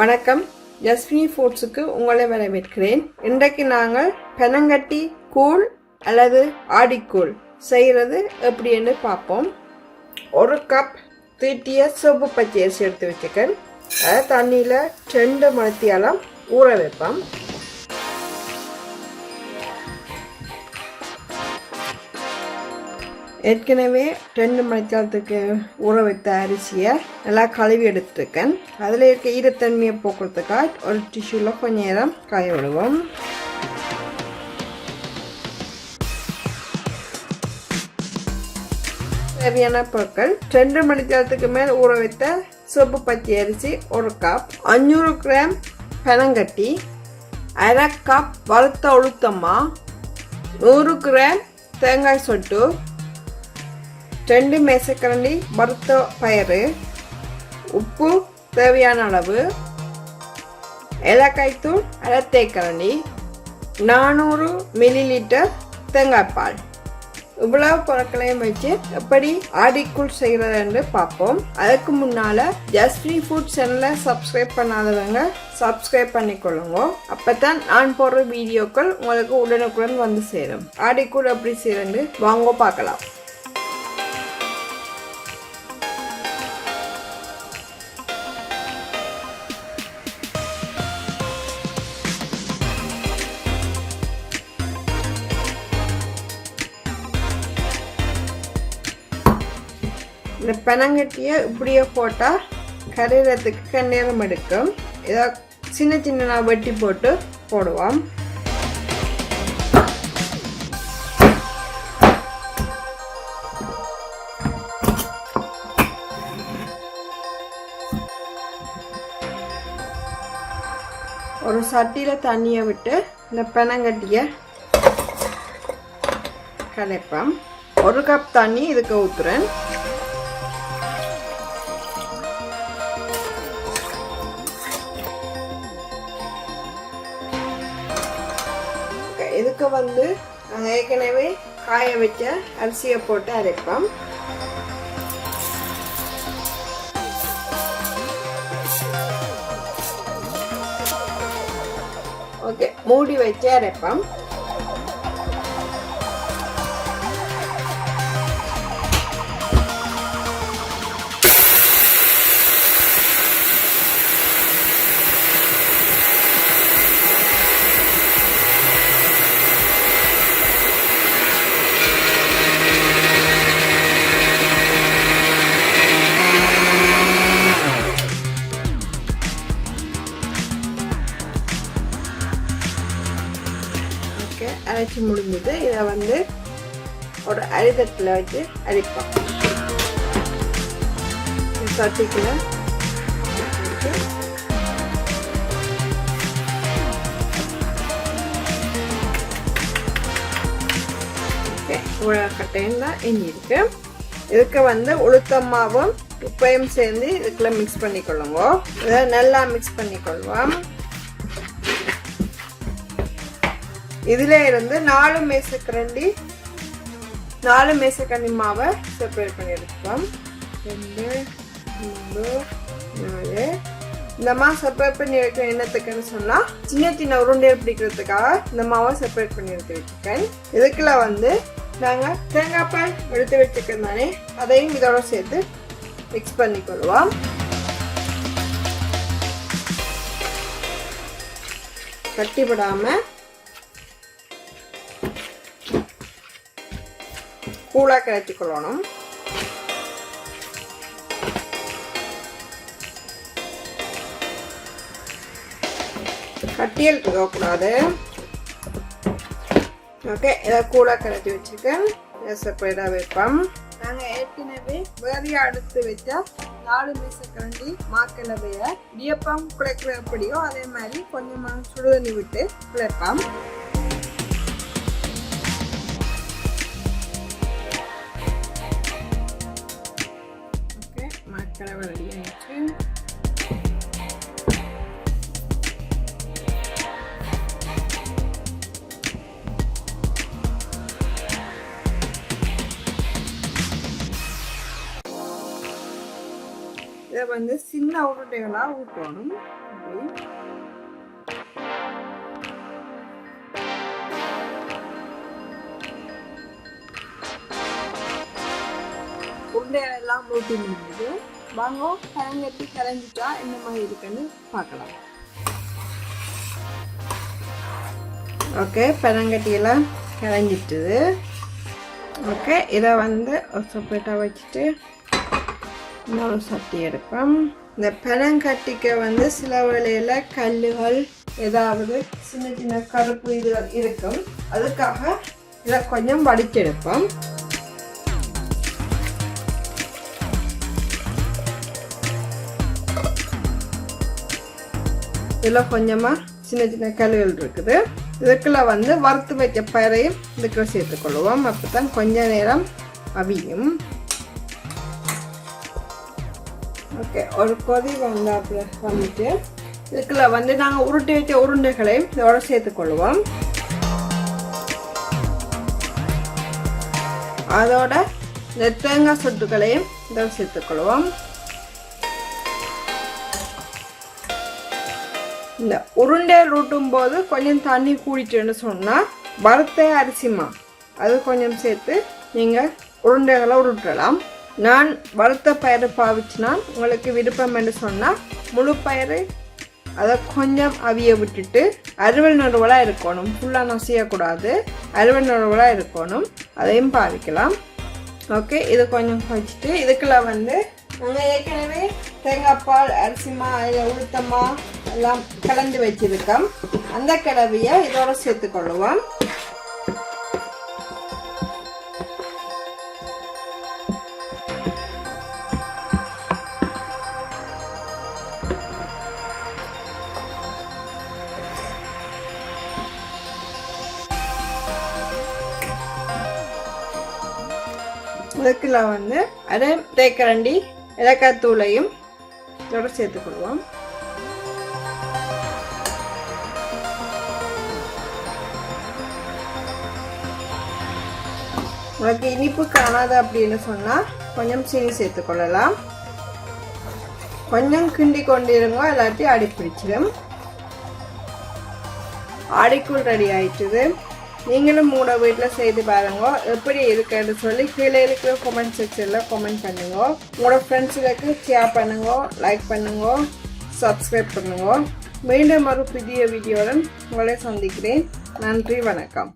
வணக்கம், ஜஸ்வினி ஃபுட்ஸுக்கு உங்களை வரவேற்கிறேன். இன்றைக்கு நாங்கள் பெனங்கட்டி கூழ் அல்லது ஆடிக்கூழ் செய்கிறது எப்படின்னு பார்ப்போம். ஒரு கப் தீட்டிய சிவப்பு பச்சை அரிசி எடுத்து வச்சுக்கேன். அதை தண்ணியில் 2 மணித்தியாலம் ஊற வைப்போம். ஏற்கனவே 2 மணித்தியாலத்துக்கு ஊற வைத்த அரிசியை நல்லா கழுவி எடுத்துருக்கேன். அதில் இருக்க ஈரத்தன்மையை போக்குறதுக்காக ஒரு டிஷ்யூவில் கொஞ்சம் நேரம் காய விடுவோம். தேவையான பொருட்கள்: 2 மணித்தியாலத்துக்கு மேல் ஊற வைத்த சிவப்பு பச்சை அரிசி 1 கப், 500 கிராம் பெனங்கட்டி, 1/2 கப் வறுத்த உளுத்தம்மா, 100 கிராம் தேங்காய் சொட்டு, 2 மேசக்கரண்டி வறுத்த பயறு, உப்பு தேவையான அளவு, ஏலக்காய் தூள் 1/2 தேக்கரண்டி, 400 மில்லிலிட்டர் தேங்காய்பால். இவ்வளவு பொருட்களையும் வச்சு எப்படி ஆடிக்கூழ் செய்கிறதுன்னு பார்ப்போம். அதுக்கு முன்னால் ஜஸ்வினி ஃபுட் சேனலை சப்ஸ்கிரைப் பண்ணாதவங்க சப்ஸ்கிரைப் பண்ணிக்கொள்ளுங்க. அப்போதான் நான் போடுற வீடியோக்கள் உங்களுக்கு உடனுக்குடன் வந்து சேரும். ஆடிக்கூழ் எப்படி செய்யறேன்னு வாங்க பார்க்கலாம். இந்த பெனங்கட்டியை இப்படியே போட்டால் கரையிறதுக்கு நேரம் எடுக்கும். இதை சின்ன சின்ன வெட்டி போட்டு போடுவோம். ஒரு சட்டியில் தண்ணியை விட்டு இந்த பெனங்கட்டியை கலைப்போம். 1 கப் தண்ணி இதுக்கு ஊற்றுறேன். இதுக்கு நாங்கள் ஏற்கனவே காய வச்ச அரிசியை போட்டு அரைப்போம். ஓகே, மூடி வச்சு அரைப்போம். அரைச்சி முடிஞ்சது. இதை ஒரு அரிதட்டில் வச்சு அரைப்போம். சட்டிக்குள்ள கட்டையும் தான் இனி இருக்கு. இதுக்கு உளுத்தம்மாவும் உப்பையும் சேர்ந்து இதுக்குள்ள மிக்ஸ் பண்ணிக்கொள்ளுங்க. இதை நல்லா மிக்ஸ் பண்ணிக்கொள்வோம். இதில் இருந்து 4 மேசக்கரண்டி மாவை செப்பரேட் பண்ணி எடுத்துப்போம். 2, 3, 4. இந்த மாவு செப்பரேட் பண்ணி வைக்க என்னத்துக்குன்னு சொன்னால் சின்ன சின்ன உருண்டையை பிடிக்கிறதுக்காக இந்த மாவை செப்பரேட் பண்ணி எடுத்து வச்சுக்கேன். இதுக்குள்ள நாங்கள் தேங்காய் பால் எடுத்து வச்சுக்கேன் தானே, அதையும் இதோட சேர்த்து மிக்ஸ் பண்ணிக்கொள்வோம். கட்டிவிடாமல் கூழாக கரைச்சி கொள்ளணும். கட்டியல் இருக்கக்கூடாது. ஓகே, இதை கூழாக கரைச்சி வச்சுக்கேன். இதை செப்பரேட்டாக வைப்போம். நாங்கள் ஏற்கனவே வேறையாக எடுத்து வச்சா 4 மேசக்கரண்டி மாக்கிழவையை இடியப்பம் குழைக்கிற எப்படியோ அதே மாதிரி கொஞ்சமாக சுடுதண்ணி விட்டு குழைப்போம். கலவை ரெடி ஆயிடுச்சு. இதை இதை வந்து சின்ன உருண்டைகளாக ஊற்றணும். உருண்டைகளெல்லாம் ஊற்றி முடிஞ்சது. வாங்க பனங்கட்டி கரைஞ்சிட்டா என்ன மாதிரி இருக்குன்னு பார்க்கலாம். ஓகே, பனங்கட்டியெல்லாம் கரைஞ்சிட்டுது. ஓகே, இதை வந்து ஒரு செப்பரேட்டாக வச்சுட்டு இன்னொரு சட்டி எடுப்போம். இந்த பனங்கட்டிக்கு வந்து சில வேளையில் கல்லுகள் ஏதாவது சின்ன சின்ன கருப்பு இதுகள் இருக்கும். அதுக்காக இதை கொஞ்சம் வடிச்செடுப்போம். இதில் கொஞ்சமாக சின்ன சின்ன கல்லுகள் இருக்குது. இதுக்குள்ள வந்து வறுத்து வச்ச பயிரையும் இதுக்குள்ள சேர்த்துக்கொள்வோம். அப்போ தான் கொஞ்ச நேரம் அவியும். ஓகே, ஒரு கொதி வந்தாப்புல வந்துட்டு இதுக்குள்ள வந்து நாங்கள் உருட்டி வச்ச உருண்டைகளையும் இதோட சேர்த்துக்கொள்வோம். அதோட இந்த தேங்காய் சொட்டுகளையும் இதோட சேர்த்துக்கொள்வோம். இந்த உருண்டையில் ஊட்டும் போது கொஞ்சம் தண்ணி கூடிட்டுன்னு சொன்னால் வறுத்த அரிசிமா அது கொஞ்சம் சேர்த்து நீங்கள் உருண்டைகளை உருட்டலாம். நான் வறுத்த பயிறு பாவிச்சுனா உங்களுக்கு விருப்பம் என்று சொன்னால் முழு பயிறு அதை கொஞ்சம் அவிய விட்டுட்டு அறுவல் நறுவலாக இருக்கணும். ஃபுல்லாக நசியக்கூடாது, அறுவல் நறுவலாக இருக்கணும். அதையும் பாவிக்கலாம். ஓகே, இது கொஞ்சம் வச்சுட்டு இதுக்குள்ள வந்து நாங்கள் ஏற்கனவே தேங்காய் பால், அரிசிமா, அதில் உளுத்தமா எல்லாம் கலந்து வச்சிருக்கோம். அந்த கலவையை இதோட சேர்த்துக்கொள்ளுவோம். இதுக்குள்ள வந்து அரை தேக்கரண்டி ஏலக்காய் தூளையும் இதோட சேர்த்துக்கொள்வோம். உங்களுக்கு இனிப்பு காணாது அப்படின்னு சொன்னால் கொஞ்சம் சீனி சேர்த்துக்கொள்ளலாம். கொஞ்சம் கிண்டி கொண்டிருங்க, இல்லாட்டி அடி பிடிச்சிடும். ஆடிக்கூழ் ரெடி ஆயிடுச்சு. நீங்களும் உங்களோட வீட்டில் செய்து பாருங்க, எப்படி இருக்குன்னு சொல்லி கீழே இருக்கிற கமெண்ட் செக்ஷனில் கமெண்ட் பண்ணுங்க. உங்களோட ஃப்ரெண்ட்ஸுகளுக்கு ஷேர் பண்ணுங்க, லைக் பண்ணுங்க, சப்ஸ்கிரைப் பண்ணுங்க. மீண்டும் ஒரு புதிய வீடியோவுடன் உங்களை சந்திக்கிறேன். நன்றி, வணக்கம்.